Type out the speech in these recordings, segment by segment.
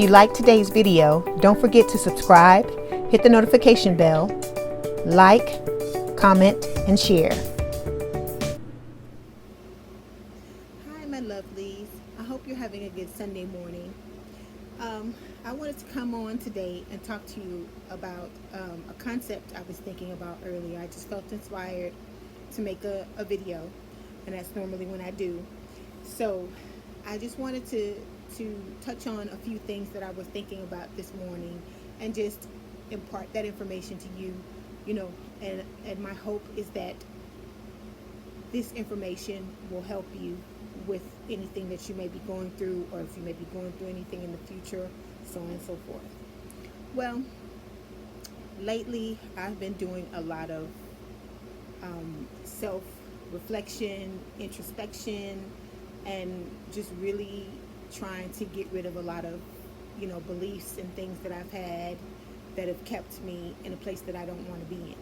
you liked today's video, don't forget to subscribe, hit the notification bell, like, comment, and share. Hi, my lovelies. I hope you're having a good Sunday morning. I wanted to come on today and talk to you about a concept I was thinking about earlier. I just felt inspired to make a video, and that's normally when I do. So I just wanted to touch on a few things that I was thinking about this morning and just impart that information to you, and my hope is that this information will help you with anything that you may be going through, or if you may be going through anything in the future, so on and so forth. Well, lately I've been doing a lot of self-reflection, introspection, and just really trying to get rid of a lot of beliefs and things that I've had that have kept me in a place that I don't want to be in.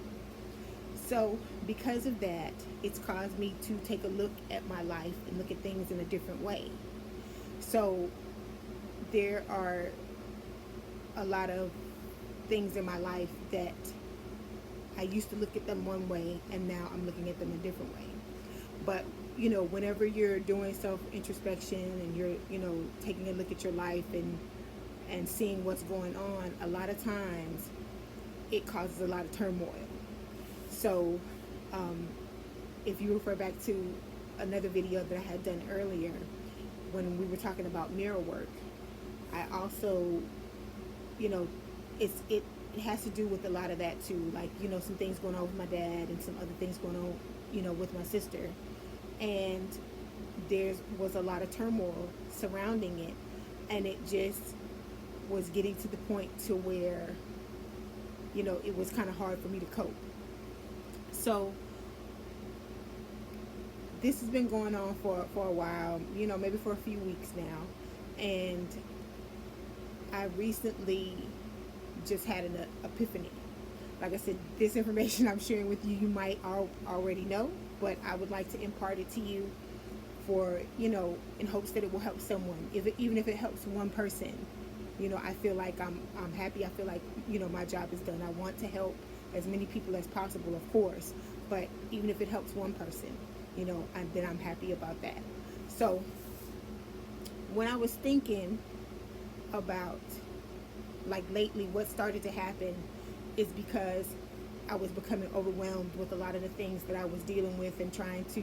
So because of that, it's caused me to take a look at my life and look at things in a different way. So there are a lot of things in my life that I used to look at them one way, and now I'm looking at them a different way. But whenever you're doing self-introspection and you're taking a look at your life and seeing what's going on, a lot of times it causes a lot of turmoil. So if you refer back to another video that I had done earlier when we were talking about mirror work, I also it has to do with a lot of that too, like some things going on with my dad and some other things going on with my sister, and there was a lot of turmoil surrounding it, and it just was getting to the point to where it was kind of hard for me to cope. So this has been going on for a while, maybe for a few weeks now, and I recently just had an epiphany. Like I said, this information I'm sharing with you, you might already know, but I would like to impart it to you for, in hopes that it will help someone. Even if it helps one person, I feel like I'm happy. I feel like, my job is done. I want to help as many people as possible, of course, but even if it helps one person, then I'm happy about that. So when I was thinking about, like, lately what started to happen is because I was becoming overwhelmed with a lot of the things that I was dealing with and trying to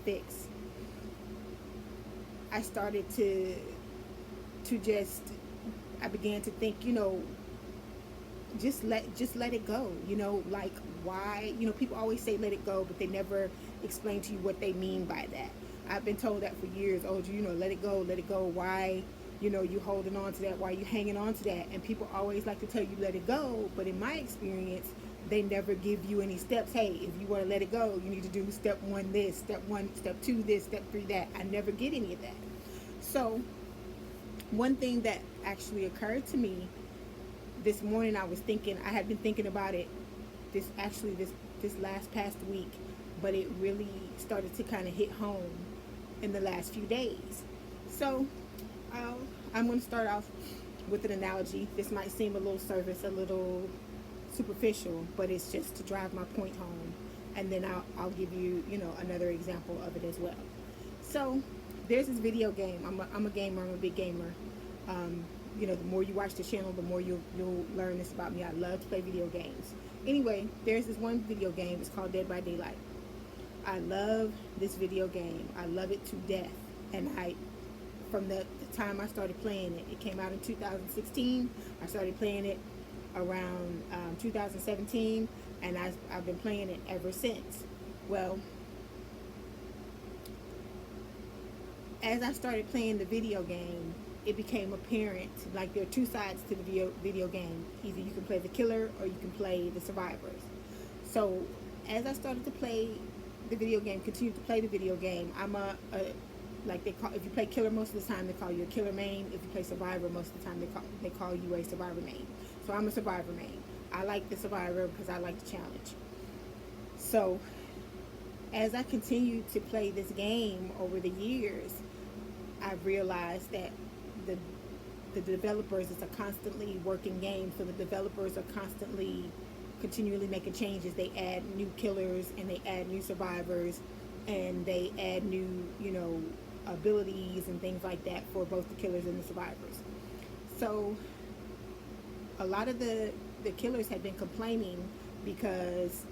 fix. I started I began to think, just let it go. Like, why, people always say let it go, but they never explain to you what they mean by that. I've been told that for years. Oh, let it go. Why, you holding on to that? Why you hanging on to that? And people always like to tell you let it go, but in my experience, they never give you any steps. Hey, if you want to let it go, you need to do step 1 this, step 2 this, step 3 that. I never get any of that. So one thing that actually occurred to me this morning, I had been thinking about it this past week, but it really started to kind of hit home in the last few days. So I'm going to start off with an analogy. This might seem a little superficial, but it's just to drive my point home, and then I'll give you another example of it as well. So there's this video game. I'm a gamer. I'm a big gamer. The more you watch the channel, the more you'll learn this about me. I love to play video games. Anyway, there's this one video game. It's called Dead by Daylight. I love this video game. I love it to death. And from the time I started playing it, it came out in 2016. I started playing it around 2017, and I've been playing it ever since. Well, as I started playing the video game, it became apparent, like, there are two sides to the video game. Either you can play the killer or you can play the survivors. So as I started to play the video game, continue to play the video game, I'm if you play killer most of the time, they call you a killer main. If you play survivor most of the time, they call you a survivor main. So I'm a survivor main. I like the survivor because I like the challenge. So as I continued to play this game over the years, I realized that the the developers, it's a constantly working game, so the developers are continually making changes. They add new killers and they add new survivors, and they add new, abilities and things like that for both the killers and the survivors. So a lot of the killers have been complaining because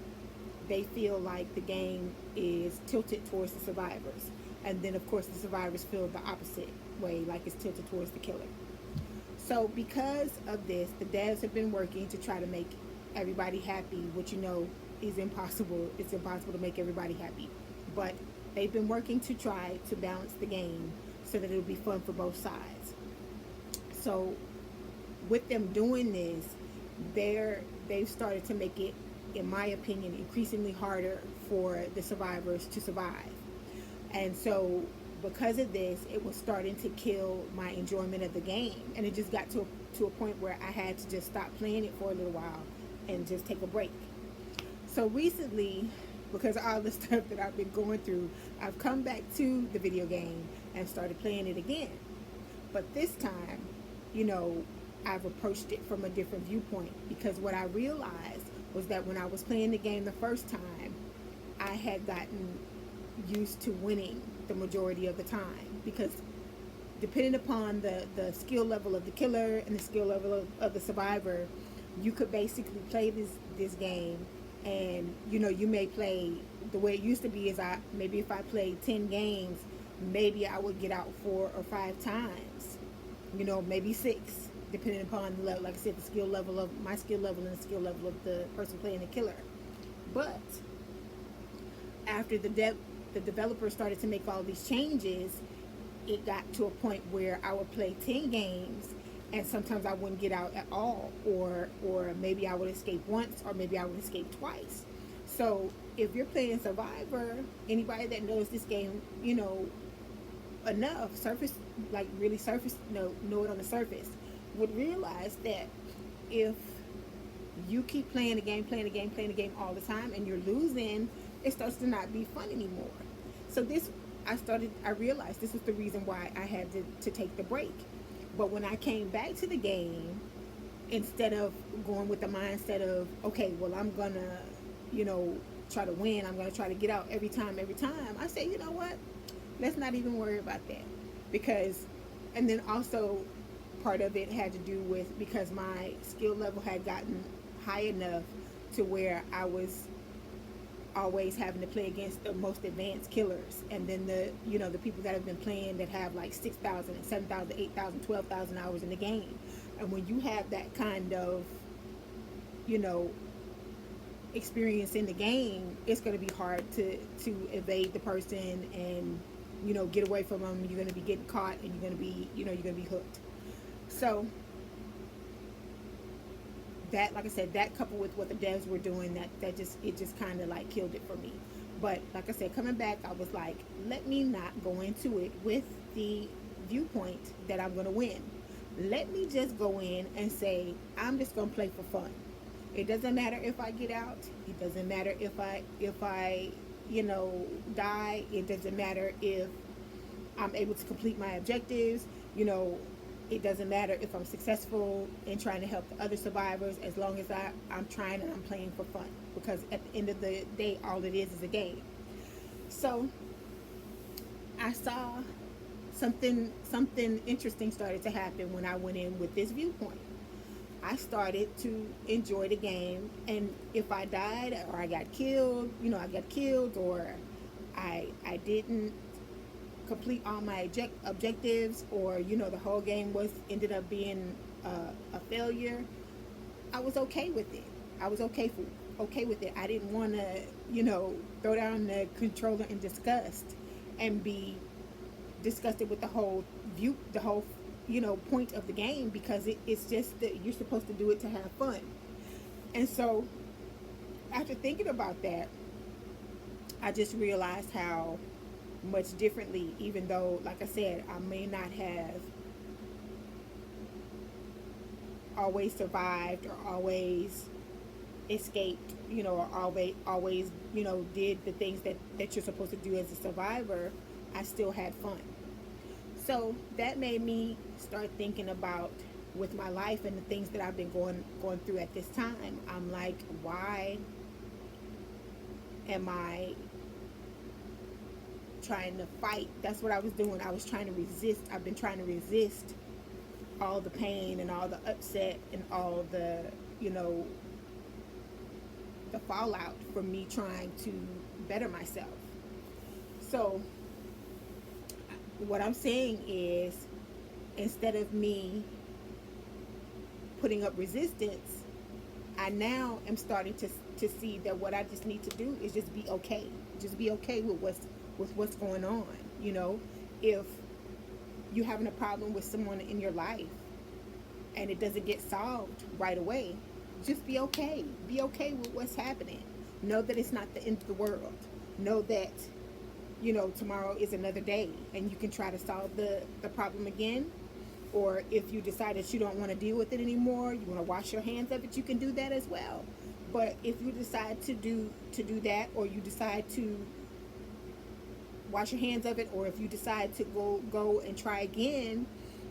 they feel like the game is tilted towards the survivors. And then, of course, the survivors feel the opposite way, like it's tilted towards the killer. So because of this, the devs have been working to try to make everybody happy, which is impossible. It's impossible to make everybody happy. But they've been working to try to balance the game so that it'll be fun for both sides. So with them doing this, they've started to make it, in my opinion, increasingly harder for the survivors to survive. And so because of this, it was starting to kill my enjoyment of the game. And it just got to a point where I had to just stop playing it for a little while and just take a break. So recently, because of all the stuff that I've been going through, I've come back to the video game and started playing it again. But this time, I've approached it from a different viewpoint, because what I realized was that when I was playing the game the first time, I had gotten used to winning the majority of the time, because depending upon the skill level of the killer and the skill level of the survivor, you could basically play this game, and you may play the way it used to be is maybe if I played 10 games, maybe I would get out 4 or 5 times, maybe 6, depending upon the level, like I said, the skill level of my skill level and the skill level of the person playing the killer. But after the developer started to make all these changes, it got to a point where I would play 10 games and sometimes I wouldn't get out at all, or maybe I would escape once, or maybe I would escape twice. So if you're playing Survivor, anybody that knows this game, enough, know it on the surface, would realize that if you keep playing the game all the time and you're losing, it starts to not be fun anymore. So I realized this was the reason why I had to take the break. But when I came back to the game, instead of going with the mindset of, okay, well, I'm gonna, try to win, I'm gonna try to get out every time, I said, you know what, let's not even worry about that. And then also part of it had to do with, because my skill level had gotten high enough to where I was always having to play against the most advanced killers, and then the people that have been playing that have like 6,000 and 7,000, 8,000, 12,000 hours in the game. And when you have that kind of experience in the game, it's going to be hard to evade the person and get away from them. You're going to be getting caught, and you're going to be hooked. So that, like I said, that coupled with what the devs were doing, it just kind of like killed it for me. But like I said, coming back, I was like, let me not go into it with the viewpoint that I'm going to win. Let me just go in and say, I'm just going to play for fun. It doesn't matter if I get out. It doesn't matter if I die. It doesn't matter if I'm able to complete my objectives. It doesn't matter if I'm successful in trying to help the other survivors, as long as I'm trying and I'm playing for fun. Because at the end of the day, all it is a game. So I saw something interesting started to happen when I went in with this viewpoint. I started to enjoy the game, and if I died or I got killed, or I didn't complete all my objectives, or the whole game ended up being a failure, I was okay with it. I was okay with it. I didn't want to throw down the controller in disgust and be disgusted with the whole point of the game, because it's just that you're supposed to do it to have fun. And so after thinking about that, I just realized how much differently, even though, like I said, I may not have always survived or always escaped, or always did the things that you're supposed to do as a survivor, I still had fun. So that made me start thinking about with my life and the things that I've been going through at this time. I'm like, why am I trying to fight? That's what I was doing. I was trying to resist. I've been trying to resist all the pain and all the upset and all the, you know, the fallout from me trying to better myself. So what I'm saying is, instead of me putting up resistance, I now am starting to see that what I just need to do is just be okay. Just be okay with what's going on. You know, if you're having a problem with someone in your life and it doesn't get solved right away, just be okay. Be okay with what's happening. Know that it's not the end of the world. Know that, you know, tomorrow is another day and you can try to solve the problem again. Or if you decide that you don't want to deal with it anymore, you want to wash your hands of it, you can do that as well. But if you decide to do that, or you decide to wash your hands of it, or if you decide to go and try again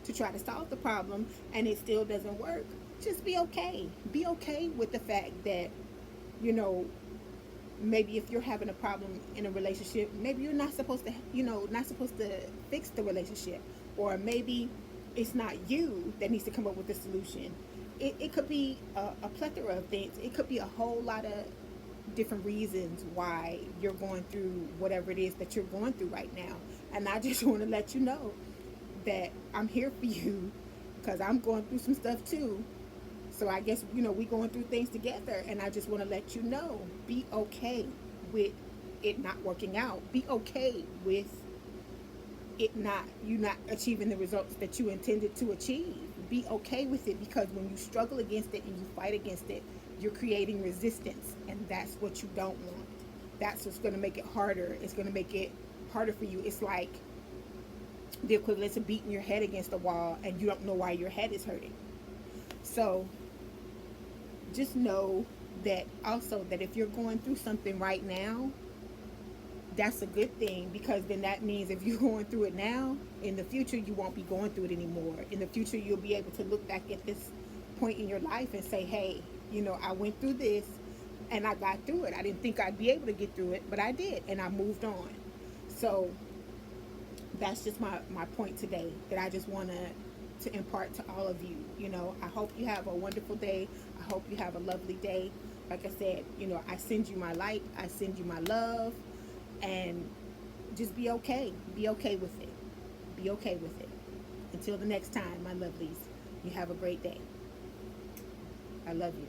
to try to solve the problem and it still doesn't work, just be okay. Be okay with the fact that, you know, maybe if you're having a problem in a relationship, maybe you're not supposed to, you know, not supposed to fix the relationship. Or maybe it's not you that needs to come up with the solution. It could be a plethora of things. It could be a whole lot of different reasons why you're going through whatever it is that you're going through right now. And I just want to let you know that I'm here for you, because I'm going through some stuff too. So I guess, you know, we going through things together, and I just want to let you know, be okay with it not working out. Be okay with you not achieving the results that you intended to achieve. Be okay with it, because when you struggle against it and you fight against it, you're creating resistance, and that's what you don't want. That's what's going to make it harder. It's going to make it harder for you. It's like the equivalent of beating your head against the wall and you don't know why your head is hurting. So just know that also, that if you're going through something right now, that's a good thing, because then that means if you're going through it now, in the future you won't be going through it anymore. In the future you'll be able to look back at this point in your life and say, hey, you know, I went through this and I got through it. I didn't think I'd be able to get through it, but I did, and I moved on. So that's just my point today, that I just want to impart to all of you. You know, I hope you have a wonderful day. I hope you have a lovely day. Like I said, you know, I send you my light. I send you my love. And just be okay. Be okay with it. Be okay with it. Until the next time, my lovelies, you have a great day. I love you.